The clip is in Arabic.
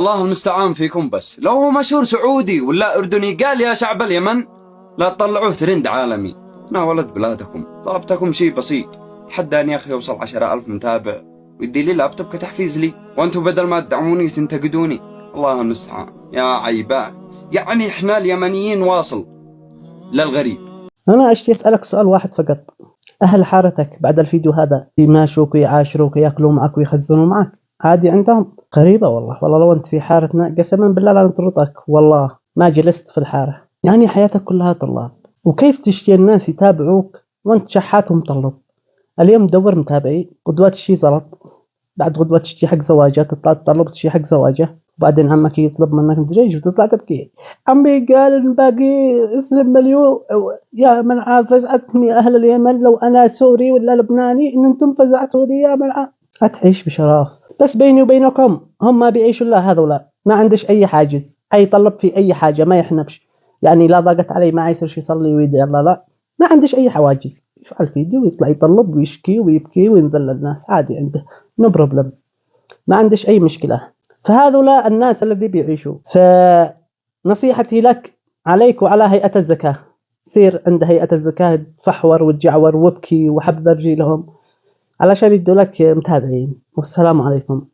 الله المستعان فيكم. بس لو هو مشهور سعودي ولا أردني قال يا شعب اليمن لا تطلعوه ترند عالمي. أنا ولد بلادكم، طلبتكم شيء بسيط، حتى أن يا أخي يوصل 10,000 متابع ويدي لي لابتوب كتحفيز لي، وأنتم بدل ما تدعموني تنتقدوني. الله المستعان يا عيبان. يعني إحنا اليمنيين واصل للغريب. أنا أشتي أسألك سؤال واحد فقط. أهل حارتك بعد الفيديو هذا يماشوك ويعاشروك ويأكلوا معك ويخزنوا معك عادي عندهم؟ غريبة والله لو أنت في حارتنا قسما بالله لا نطردك، والله ما جلست في الحارة. يعني حياتك كلها طلاب، وكيف تشتي الناس يتابعوك وأنت شحات ومطلب؟ اليوم تدور متابعي، قدوات الشي زلط، بعد قدوات تشتي حق زواجه تطلع تطلب تشتي حق زواجه، وبعدين عمك يطلب منك مدري ايش وتطلع تبكي. عمي قال الباقي اسلم مليون، يا من فزعتكم يا اهل اليمن لو انا سوري ولا لبناني ان انتم فزعتوني يا من هتعيش بشرف. بس بيني وبينكم هم ما بيعيشوا الا هذولا، ما عندش اي حاجز، يطلب في اي حاجه ما يحنبش. يعني لا ضاقت علي ما يصير يصلي ويدعي الله، لا ما عندش اي حواجز، يفعل فيديو ويطلع يطلب ويشكي ويبكي وينذل الناس عادي عنده نو بروبلم، ما عندش اي مشكله. فهذولا الناس الذي بيعيشوا. فنصيحتي لك عليك وعلى هيئه الزكاه، سير عند هيئه الزكاه تفحور وتجعور وابكي وحب رجيلهم علشان يدوا لك متابعين. والسلام عليكم.